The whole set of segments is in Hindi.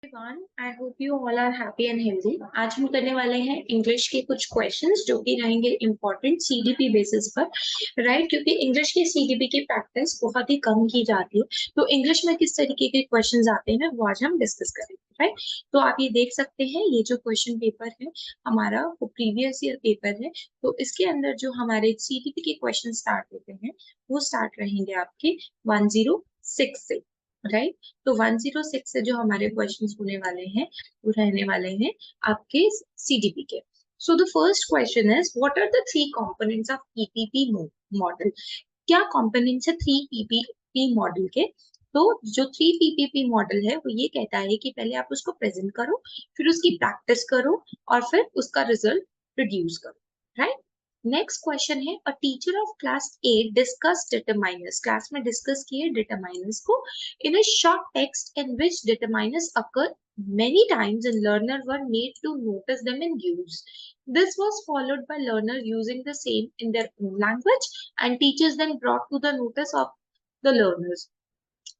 Everyone, I hope you all are happy and healthy. आज हम करने वाले हैं इंग्लिश के कुछ क्वेश्चंस जो कि रहेंगे इम्पोर्टेंट सीडीपी बेसिस पर, राइट? क्योंकि इंग्लिश की सीडीपी की प्रैक्टिस बहुत ही कम की जाती है, तो इंग्लिश में किस तरीके के क्वेश्चंस आते हैं वो आज हम डिस्कस करेंगे, राइट? तो आप ये देख सकते हैं, ये जो क्वेश्चन पेपर है हमारा वो प्रीवियस ईयर पेपर है। तो इसके अंदर जो हमारे सीडीपी के क्वेश्चन स्टार्ट होते हैं वो स्टार्ट रहेंगे आपके 106 से, राइट? तो 106 से जो हमारे क्वेश्चंस होने वाले हैं वो रहने वाले हैं आपके सीडीपी के। So the first question is what are the three components of PPP model? क्या कंपोनेंट्स है थ्री पीपीपी मॉडल के? तो जो थ्री पीपीपी मॉडल है वो ये कहता है कि पहले आप उसको प्रेजेंट करो, फिर उसकी प्रैक्टिस करो और फिर उसका रिजल्ट प्रोड्यूस करो, राइट? नेक्स्ट क्वेश्चन है a teacher of class 8 discuss determiners. Class में डिस्कस किए डिटरमाइनर्स को in a short text in which determiners occur many times and learner were made to notice them in use. This was followed by learner using the same in their own language and teachers then brought to the notice of the learners.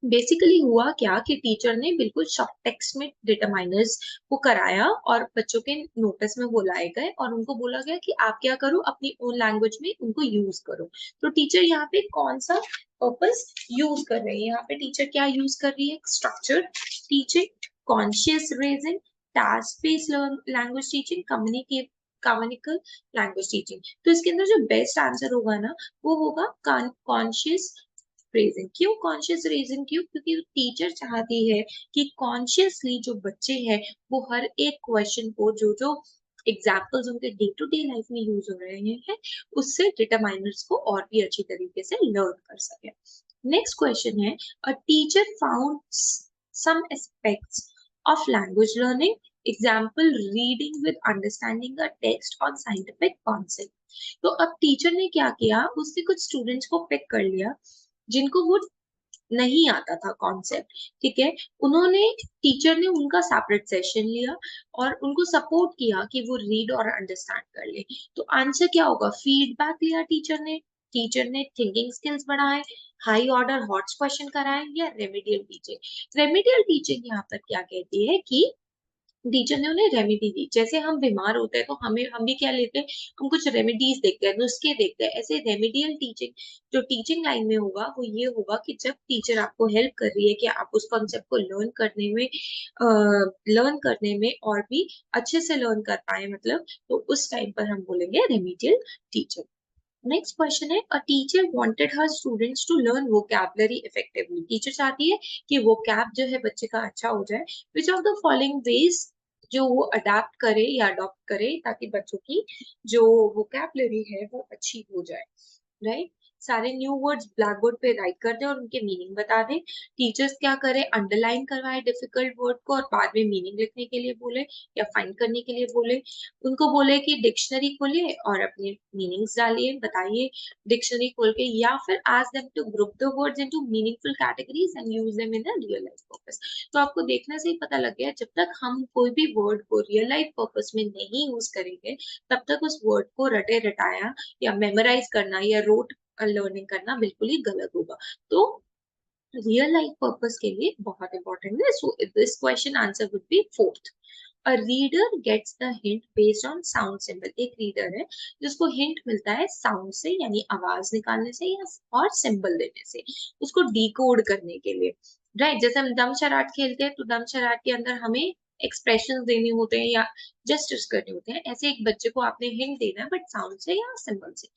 Basically हुआ क्या कि टीचर ने बिल्कुल शॉर्ट टेक्स्ट में डिटरमाइनर्स को कराया और बच्चों के नोटिस में वो लाए गए और उनको बोला गया कि आप क्या करो, अपनी ओन लैंग्वेज में उनको यूज करो। तो टीचर यहाँ पे कौन सा पर्पस यूज कर रही है? यहाँ पे टीचर क्या यूज कर रही है? Structure teaching, conscious raising, task based language teaching, communical language teaching. तो इसके अंदर जो बेस्ट आंसर होगा ना वो होगा कॉन्शियस रेजिंग। क्यों कॉन्शियस रेजिंग? क्यों? क्योंकि टीचर चाहती है कि कॉन्शियसली जो बच्चे हैं वो हर एक क्वेश्चन को, जो जो एग्जाम्पल्स उनके डे टू डे लाइफ में यूज हो रहे हैं, उससे डिटरमाइनर्स को और भी अच्छी तरीके से लर्न कर सके। नेक्स्ट क्वेश्चन है a teacher found some aspects of language learning, example reading with understanding a text on scientific concept. तो अब टीचर ने क्या किया, उसने कुछ स्टूडेंट्स को पिक कर लिया जिनको वो नहीं आता था कॉन्सेप्ट, ठीक है? उन्होंने टीचर ने उनका सेपरेट सेशन लिया और उनको सपोर्ट किया कि वो रीड और अंडरस्टैंड कर ले। तो आंसर क्या होगा? फीडबैक लिया टीचर ने थिंकिंग स्किल्स बढ़ाए, हाई ऑर्डर हॉट्स क्वेश्चन कराए, या रेमेडियल टीचिंग? रेमेडियल टीचिंग यहाँ पर क्या कहती है कि टीचर ने उन्हें रेमेडी दी। जैसे हम बीमार होते हैं तो हम भी क्या लेते हैं, हम कुछ रेमेडीज देखते हैं, नुस्खे देखते हैं। ऐसे रेमेडियल टीचिंग जो टीचिंग लाइन में होगा वो ये होगा कि जब टीचर आपको हेल्प कर रही है कि आप उस कॉन्सेप्ट को लर्न करने में और भी अच्छे से लर्न कर पाए, मतलब तो उस टाइम पर हम बोलेंगे रेमेडियल टीचर। नेक्स्ट क्वेश्चन है a teacher wanted her students to learn vocabulary effectively. Teacher चाहती है कि वोकैब जो है बच्चे का अच्छा हो जाए। Which of the following veg जो वो अडाप्ट करे या अडॉप्ट करे ताकि बच्चों की जो वोकैबुलरी है वो अच्छी हो जाए, राइट? सारे न्यू वर्ड्स ब्लैक बोर्ड पे राइट कर दे और उनके मीनिंग बता दे। टीचर्स क्या करे, अंडरलाइन करवाए डिफिकल्ट वर्ड को और बाद में मीनिंग लिखने के लिए बोले या फाइंड करने के लिए बोले। उनको बोले कि डिक्शनरी खोलिए और अपने मीनिंग्स डालिए, बताइए डिक्शनरी खोल के, या फिर ask them to group the words into meaningful categories and use them in a real life purpose. तो आपको देखने से ही पता लग गया, जब तक हम कोई भी वर्ड को रियल लाइफ पर्पस में नहीं यूज करेंगे तब तक उस वर्ड को रटे रटाया या मेमोराइज करना या रोट लर्निंग करना बिल्कुल ही गलत होगा। तो रियल लाइफ पर्पस के लिए बहुत इंपॉर्टेंट है। So this question answer would be fourth. A reader gets the hint based on sound symbol. एक रीडर है जिसको हिंट मिलता है साउंड से, यानी आवाज निकालने से या और सिंबल देने से, उसको डिकोड करने के लिए, राइट? जैसे हम दम शराट खेलते हैं तो दम शराट के अंदर हमें एक्सप्रेशन देने होते हैं या जस्टिस करने होते हैं, ऐसे एक बच्चे को आपने हिंट देना है बट साउंड से या सिंबल से।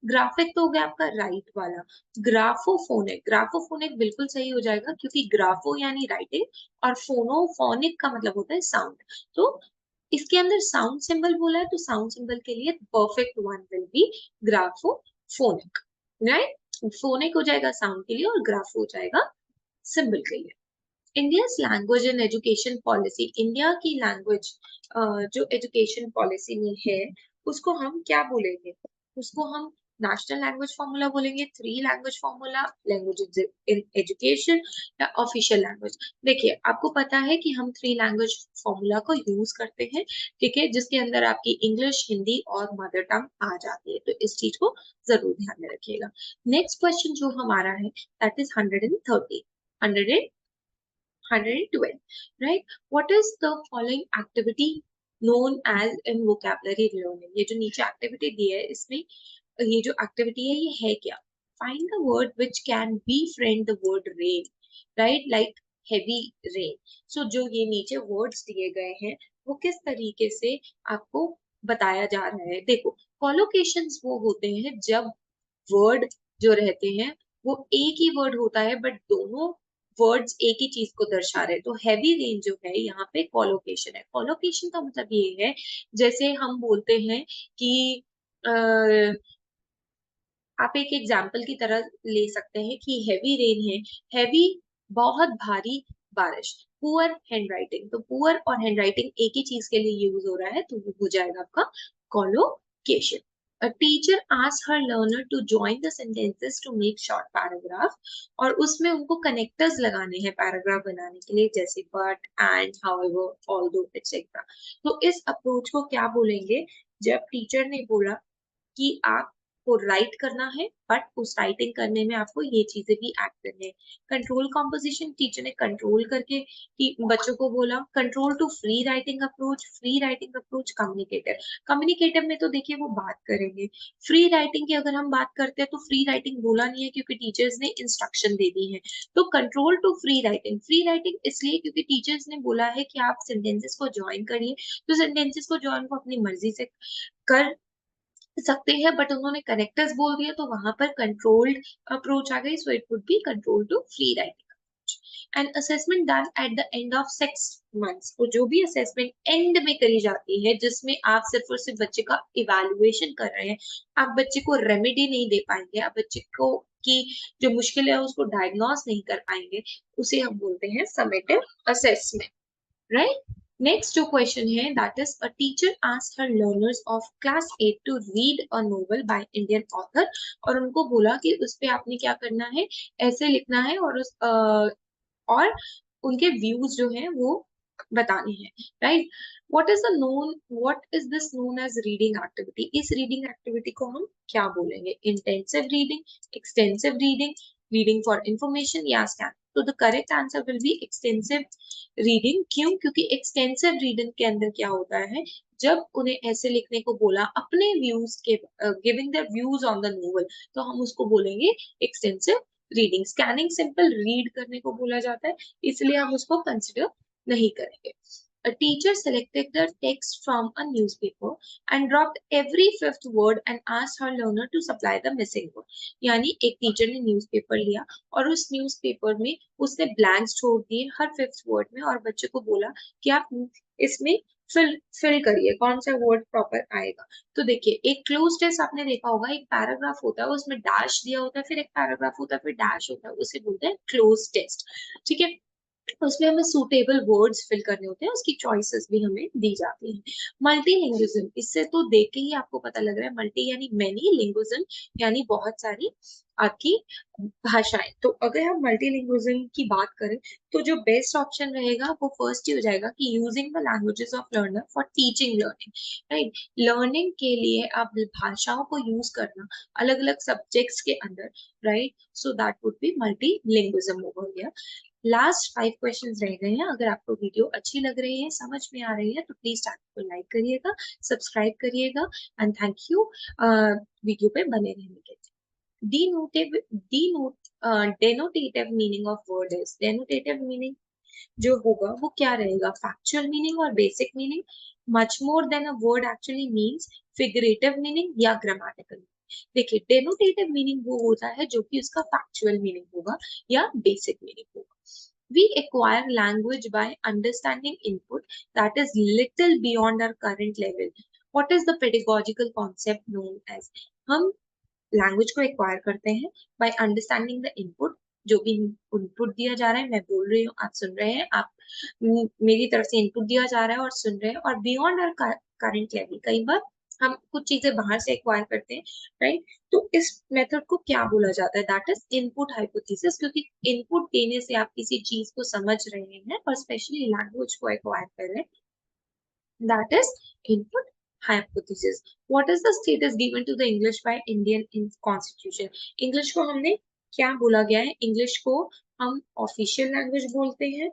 ग्राफिक तो हो गया आपका राइट वाला। ग्राफोफोनिक बिल्कुल सही हो जाएगा क्योंकि ग्राफो यानी राइटिंग और फोनिक का मतलब होता है साउंड। तो इसके अंदर साउंड सिंबल बोला है तो साउंड सिंबल के लिए perfect one will be graphophonic, right? Phonic हो जाएगा साउंड के लिए और ग्राफो हो जाएगा सिंबल के लिए। India's language and education policy. India की लैंग्वेज जो एजुकेशन पॉलिसी में है उसको हम क्या बोलेंगे? उसको हम नेशनल लैंग्वेज फॉर्मूला बोलेंगे, three language formula, language in education, या ऑफिशियल लैंग्वेज। देखिए आपको पता है कि हम थ्री लैंग्वेज फॉर्मूला को यूज करते हैं, ठीक है, जिसके अंदर आपकी इंग्लिश, हिंदी और मदर टंग आ जाती है, तो इस चीज को जरूर ध्यान में रखिएगा। नेक्स्ट क्वेश्चन जो हमारा है that is 130। 112, right? What is the following activity known as in vocabulary learning? ये जो नीचे activity दी है इसमें ये जो activity है ये है क्या? Find the word which can befriend the word rain, right? Like heavy rain. So जो ये नीचे words दिए गए हैं वो किस तरीके से आपको बताया जा रहा है? देखो collocations वो होते हैं जब वर्ड जो रहते हैं वो एक ही वर्ड होता है बट दोनों वर्ड्स एक ही चीज को दर्शा रहे हैं। तो हैवी रेन जो है यहाँ पे कॉलोकेशन है। कॉलोकेशन का मतलब ये है जैसे हम बोलते हैं कि आ, आप एक एग्जाम्पल की तरह ले सकते हैं कि हैवी रेन है, हैवी बहुत भारी बारिश, पुअर हैंडराइटिंग, तो पुअर और हैंडराइटिंग एक ही चीज के लिए यूज हो रहा है तो वो हो जाएगा आपका collocation. A teacher asked her learner to join the sentences to make short paragraph और उसमें उनको कनेक्टर्स लगाने हैं पैराग्राफ बनाने के लिए जैसे but, and, however, although, etc. तो इस अप्रोच को क्या बोलेंगे? जब टीचर ने बोला कि आपको राइट करना है बट उस राइटिंग करने में आपको ये चीजें भी ऐड करनी है। कंट्रोल कॉम्पोजिशन टीचर ने कंट्रोल करके बच्चों को बोला। Control to free writing approach communicative. Communicative में तो देखिए वो बात करेंगे। फ्री राइटिंग की अगर हम बात करते हैं तो फ्री राइटिंग बोला नहीं है क्योंकि टीचर्स ने इंस्ट्रक्शन दे दी है। तो कंट्रोल टू फ्री राइटिंग इसलिए क्योंकि टीचर्स ने बोला है कि आप सेंटेंसेस को ज्वाइन करिए, तो सेंटेंसेस को ज्वाइन को अपनी मर्जी से कर सकते हैं बट उन्होंने कनेक्टर्स बोल दिया तो वहां पर कंट्रोल्ड अप्रोच आ गई। So it would be control to free writing. And assessment done at the end of 6 months, तो जो भी असेसमेंट एंड में करी जाती है जिसमें आप सिर्फ और सिर्फ बच्चे का इवैल्यूएशन कर रहे हैं, आप बच्चे को रेमेडी नहीं दे पाएंगे, आप बच्चे को की जो मुश्किल है उसको डायग्नोस नहीं कर पाएंगे, उसे हम बोलते हैं समेटिव असेसमेंट, राइट? नेक्स्ट जो क्वेश्चन है that is a teacher asked her learners of class 8 to read a novel by Indian author और उनको बोला कि उस पे आपने क्या करना है, ऐसे लिखना है और और उनके व्यूज जो हैं वो बताने हैं, right? What is this known as reading activity? इस रीडिंग एक्टिविटी को हम क्या बोलेंगे? Intensive reading, extensive reading, reading for information या स्कैन? तो the correct answer will be extensive reading. क्यों? क्योंकि एक्सटेंसिव रीडिंग के अंदर क्या होता है, जब उन्हें ऐसे लिखने को बोला अपने व्यूज के giving the views on the novel, तो हम उसको बोलेंगे extensive reading. Scanning simple read करने को बोला जाता है इसलिए हम उसको कंसिडर नहीं करेंगे। A teacher selected the text from a newspaper and dropped every fifth word and asked her learner to supply the missing word. यानी एक टीचर ने न्यूज़पेपर लिया और उस न्यूज़पेपर में उसने ब्लैंक्स छोड़ दिए हर फिफ्थ वर्ड में और बच्चे को बोला कि आप इसमें फिल करिए कौन सा वर्ड प्रॉपर आएगा। तो देखिए एक क्लोज टेस्ट आपने देखा होगा, एक पैराग्राफ होता है उसमें डैश दिया होता है, फिर एक पैराग्राफ होता है फिर डैश होता है, उसे बोलते हैं क्लोज टेस्ट, ठीक है? उसमें हमें सूटेबल वर्ड्स फिल करने होते हैं, उसकी चॉइसेस भी हमें दी जाती हैं। मल्टीलिंग्विज्म, इससे तो देख के ही आपको पता लग रहा है मल्टी यानी मेनी, लिंग्विज्म यानी बहुत सारी आपकी भाषाएं। तो अगर हम मल्टीलिंग्विज्म की बात करें तो जो बेस्ट ऑप्शन रहेगा वो फर्स्ट ही हो जाएगा कि using the languages of learner for teaching learning, right? Learning के लिए आप भाषाओं को यूज करना अलग अलग सब्जेक्ट्स के अंदर, right? So that would be मल्टीलिंग्विज्म हो गया। लास्ट 5 क्वेश्चंस रह गए हैं। अगर आपको वीडियो अच्छी लग रही है, समझ में आ रही है तो प्लीज चैनल को लाइक करिएगा, सब्सक्राइब करिएगा एंड थैंक यू वीडियो पे बने रहने के लिए। Denotative meaning of word is, denotative meaning जो होगा वो क्या रहेगा? फैक्चुअल मीनिंग और basic meaning, much more than a word actually means, figurative meaning या ग्रामेटिकल। देखिए डेनोटेटिव मीनिंग वो होता है जो कि उसका फैक्चुअल मीनिंग होगा या बेसिक मीनिंग होगा। We acquire language by understanding input that is little beyond our current level. What is the pedagogical concept known as? हम लैंग्वेज को एक्वायर करते हैं बाय अंडरस्टैंडिंग द इनपुट, जो भी इनपुट दिया जा रहा है, मैं बोल रही हूँ आप सुन रहे हैं, आप मेरी तरफ से इनपुट दिया जा रहा है और सुन रहे हैं, और बियॉन्ड आवर करंट लेवल, कई बार हम कुछ चीजें बाहर से एक्वायर करते हैं, राइट? तो इस मेथड को क्या बोला जाता है? दैट इज इनपुट हाइपोथेसिस, क्योंकि इनपुट देने से आप किसी चीज को समझ रहे हैं और स्पेशली लैंग्वेज को एक्वायर कर रहे हैं, that is input hypothesis. What is the status given to the English by Indian constitution? English को हमने क्या बोला गया है? English को हम ऑफिशियल लैंग्वेज बोलते हैं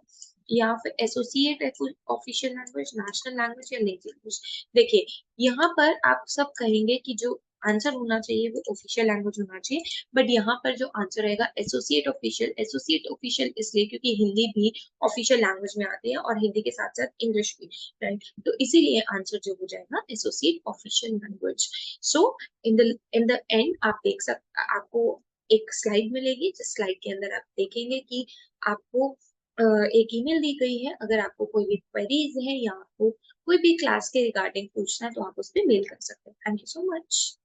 या फिर associate official language, national language या लैंग्वेज। देखिए, यहाँ पर आप सब कहेंगे कि जो आंसर होना चाहिए वो ऑफिशियल लैंग्वेज होना चाहिए, बट यहाँ पर जो आंसर रहेगा एसोसिएट ऑफिशियल इसलिए क्योंकि हिंदी भी ऑफिशियल लैंग्वेज में आती है और हिंदी के साथ साथ इंग्लिश भी, राइट? तो इसीलिए आंसर जो हो जाएगा associate official language. So in the end आप देख सकते, आपको एक स्लाइड मिलेगी जिस स्लाइड के अंदर आप देखेंगे कि आपको एक ईमेल दी गई है। अगर आपको कोई भी क्वेरीज है या आपको कोई भी क्लास के रिगार्डिंग पूछना है तो आप उस पर मेल कर सकते हैं। Thank you so much.